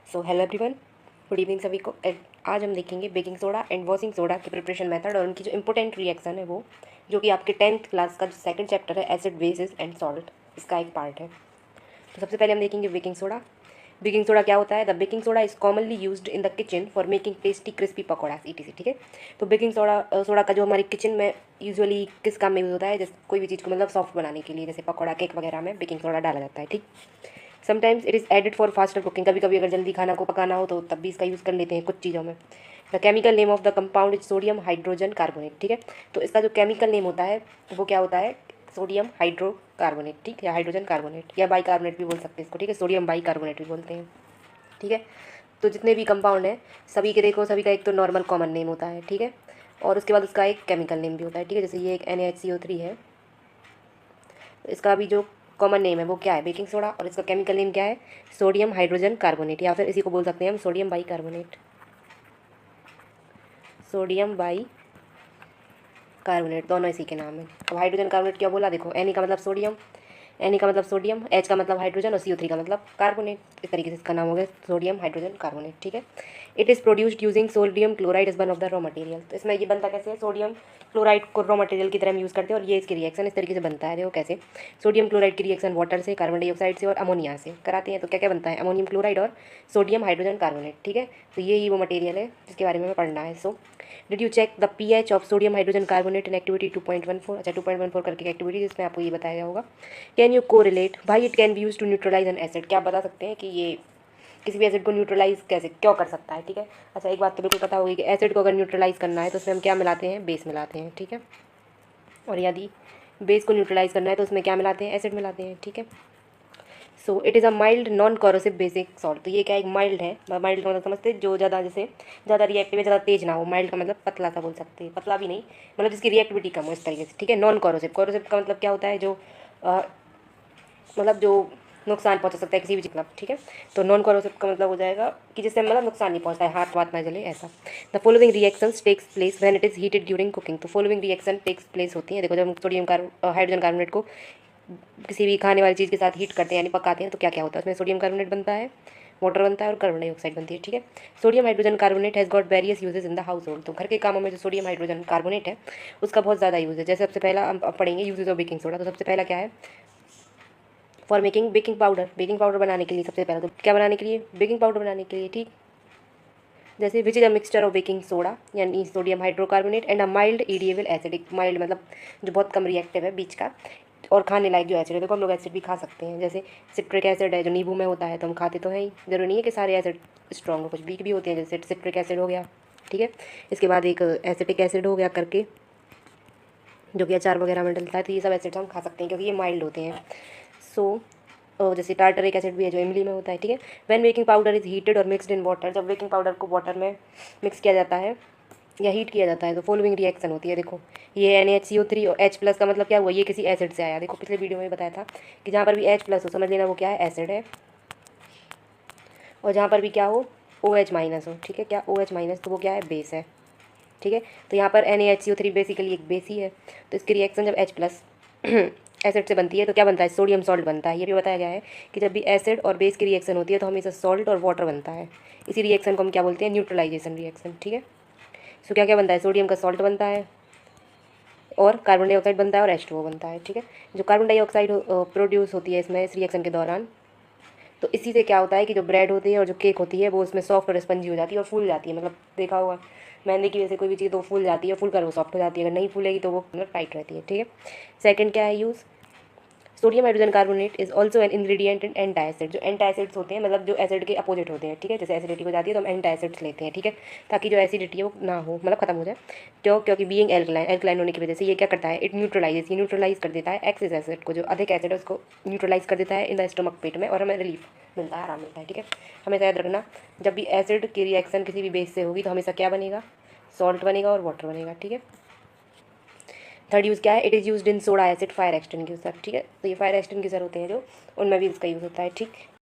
So hello everyone, good evening सभी को। आज हम देखेंगे baking soda and washing soda की प्रिपरेशन मेथड और उनकी जो इंपॉर्टेंट रिएक्शन है वो, जो कि आपके 10th क्लास का जो सेकंड चैप्टर है एसिड बेसिस एंड सॉल्ट, इसका एक पार्ट है। तो सबसे पहले हम देखेंगे बेकिंग सोडा। बेकिंग सोडा क्या होता है? The baking soda is commonly used in the kitchen for making tasty crispy pakora etc. ठीक है, तो बेकिंग सोडा का जो हमारे किचन में यूजुअली किस काम में यूज़ होता है? जैसे कोई भी चीज़ को मतलब सॉफ्ट बनाने के लिए, जैसे पकौड़ा केक वगैरह में बेकिंग सोडा डाला जाता है। ठीक, sometimes it is added for faster cooking. कभी कभी अगर जल्दी खाना को पकाना हो तो तब भी इसका यूज़ कर लेते हैं कुछ चीज़ों में। The chemical name of the compound is sodium hydrogen carbonate. ठीक है, तो इसका जो केमिकल नेम होता है वो क्या होता है? Sodium hydrocarbonate. ठीक, या हाइड्रोजन कार्बोनेट या बाइकार्बोनेट भी बोल सकते हैं इसको। ठीक है, सोडियम बाइकार्बोनेट भी बोलते हैं। ठीक है, तो जितने भी कंपाउंड हैं सभी के देखो, सभी का एक तो नॉर्मल कॉमन नेम होता है। ठीक है, और उसके बाद उसका एक केमिकल नेम भी होता है। ठीक है, जैसे ये एक NaHCO3 है, इसका भी जो कॉमन नेम है वो क्या है? बेकिंग सोडा, और इसका केमिकल नेम क्या है? सोडियम हाइड्रोजन कार्बोनेट, या फिर इसी को बोल सकते हैं हम sodium bicarbonate. Sodium by carbonate, दोनों इसी के नाम है। अब हाइड्रोजन कार्बोनेट क्या बोला? देखो, Na का मतलब सोडियम, Na का मतलब सोडियम, H का मतलब हाइड्रोजन और CO3 का मतलब कार्बोनेट। इस तरीके से इसका नाम हो गया सोडियम हाइड्रोजन कार्बोनेट। ठीक है, it is produced using sodium chloride is one of the raw material. तो इसमें ये बनता कैसे है? सोडियम क्लोराइड को रॉ मटेरियल की तरह हम यूज़ करते हैं, और ये इसकी रिएक्शन इस तरीके से बनता है। देखो कैसे, सोडियम क्लोराइड की रिएक्शन वाटर से, कार्बन डाइऑक्साइड से और अमोनिया से कराते हैं। तो क्या क्या बनता है? अमोनियम क्लोराइड और सोडियम हाइड्रोजन कार्बोनेट। ठीक है, तो ये ही वो मटेरियल है जिसके बारे में हमें पढ़ना है। So did you check the pH of sodium hydrogen carbonate in activity 2.14? अच्छा, 2.14 करके एक्टिविटी जिसमें आपको ये बताया होगा। कैन यू को रिलेट भाई it can be use to neutralise an acid? क्या आप बता सकते हैं कि ये किसी भी एसिड को न्यूट्रलाइज कैसे क्यों कर सकता है? ठीक है, अच्छा, एक बात तो बिल्कुल पता होगी कि एसिड को अगर न्यूट्रलाइज करना है तो उसमें हम क्या मिलाते हैं? बेस मिलाते हैं। ठीक है, और यदि बेस को न्यूट्रलाइज करना है तो उसमें क्या मिलाते हैं? एसिड मिलाते हैं। ठीक है, so it is a mild non corrosive basic salt. तो ये क्या? एक माइल्ड है। माइल्ड का मतलब समझते हैं जो ज़्यादा, जैसे ज़्यादा रिएक्टिव है, ज़्यादा तेज ना हो। माइल्ड का मतलब पतला सा बोल सकते हैं, पतला भी नहीं, मतलब जिसकी रिएक्टिविटी कम हो, इस तरीके से। ठीक है, नॉन कॉरोसिव, कॉरोसिव का मतलब क्या होता है? जो मतलब जो नुकसान पहुंचा सकता है किसी भी चीज़, मतलब। ठीक है, तो नॉन कॉरोसिव का मतलब हो जाएगा कि जिससे मतलब नुकसान नहीं पहुंचता है, हाथ वाथ ना जले, ऐसा। The following reactions takes place when it is heated during cooking. तो फॉलोइंग रिएक्शन टेक्स प्लेस होती है। देखो, जब सोडियम हाइड्रोजन कार्बोनेट को किसी भी खाने वाली चीज़ के साथ हीट करते हैं यानी पकाते हैं तो क्या क्या होता है? उसमें सोडियम कार्बोनेट बनता है, वाटर बनता है और कार्बन डाइऑक्साइड बनती है। ठीक है, sodium hydrogen carbonate has got various uses in the house hold. तो घर के कामों में जो सोडियम हाइड्रोजन कार्बोनेट है उसका बहुत ज़्यादा यूज़ है। जैसे सबसे पहला हम पढ़ेंगे यूजेज ऑफ बेकिंग सोडा। तो सबसे पहला क्या है? For making baking powder. Baking powder बनाने के लिए सबसे पहले तो क्या बनाने के लिए? बेकिंग पाउडर बनाने के लिए। ठीक, जैसे which is a mixture of baking soda यानी sodium hydrocarbonate and a mild edible acid. एक माइल्ड मतलब जो बहुत कम रिएक्टिव है, बीच का, और खाने लायक जो एसिड है। देखो, हम लोग एसिड भी खा सकते हैं, जैसे सिट्रिक एसिड है जो नींबू में होता है, तो हम खाते तो हैं ही। जरूरी नहीं है कि सारे एसिड स्ट्रॉन्ग हो, कुछ वीक भी होते हैं, जैसे सिट्रिक एसिड हो गया। ठीक है, इसके बाद एक एसिटिक एसिड हो गया करके, जो कि अचार वगैरह में डलता है। तो ये सब एसिड्स हम खा सकते हैं क्योंकि ये माइल्ड होते हैं। सो जैसे टार्टरिक एसिड भी है जो इमली में होता है। ठीक है, when baking powder is heated और मिक्सड इन वाटर। जब बेकिंग पाउडर को वाटर में मिक्स किया जाता है या हीट किया जाता है तो फॉलोइंग रिएक्शन होती है। देखो, ये NaHCO3 और H+ का मतलब क्या हुआ? ये किसी एसिड से आया। देखो, पिछले वीडियो में बताया था कि जहाँ पर भी H+ हो समझ लेना वो क्या है? एसिड है। और जहाँ पर भी क्या हो? OH- हो। ठीक है, क्या? OH- तो वो क्या है? बेस है। ठीक है, तो यहाँ पर NaHCO3 बेसिकली एक बेस ही है। तो इसकी रिएक्शन जब H+ एसिड से बनती है तो क्या बनता है? सोडियम सॉल्ट बनता है। ये भी बताया गया है कि जब भी एसिड और बेस की रिएक्शन होती है तो हमेशा सॉल्ट और वाटर बनता है। इसी रिएक्शन को हम क्या बोलते हैं? Neutralisation reaction. ठीक है, सो क्या क्या बनता है? सोडियम का सॉल्ट बनता है और कार्बन डाइऑक्साइड बनता है और H2O बनता है। ठीक है, जो कार्बन डाइऑक्साइड प्रोड्यूस होती है इसमें, इस रिएक्शन के दौरान, तो इसी से क्या होता है कि जो ब्रेड होती है और जो केक होती है वो उसमें सॉफ्ट और स्पंजी हो जाती है और फूल जाती है। मतलब देखा होगा मैंने की वजह से कोई भी चीज़ तो फूल जाती है, फूल कर वो सॉफ्ट हो जाती है। अगर नहीं फूलेगी तो वो मतलब टाइट रहती है। ठीक है, सेकंड क्या है use? Sodium hydrogen carbonate is also an ingredient in antacid. जो एंटासिड्स होते हैं मतलब जो एसिड के अपोजिट होते हैं। ठीक है, जैसे एसिडिटी हो जाती है तो हम एंटासिड्स लेते हैं। ठीक है, ताकि जो एसिडिटी है वो ना हो, मतलब खत्म हो जाए। क्यों? क्योंकि बीइंग एल्कलाइन, एल्कलाइन होने की वजह से ये क्या करता है? इट न्यूट्रलाइजेस, ये न्यूट्रलाइज कर देता है एक्सेस एसिड को, जो अधिक एसिड है उसको न्यूट्रलाइज कर देता है इन द स्टमक, पेट में, और हमें रिलीफ मिलता है, आराम मिलता है। ठीक है, हमेशा याद रखना, जब भी एसिड की रिएक्शन किसी भी बेस से होगी तो हमेशा क्या बनेगा? सॉल्ट बनेगा और वाटर बनेगा। ठीक है, थर्ड यूज़ क्या है? It is used in soda acid fire extinguisher. ठीक है, तो ये फायर एक्सटिंग्यूशर होते हैं जो, उनमें भी इसका यूज़ होता है। ठीक,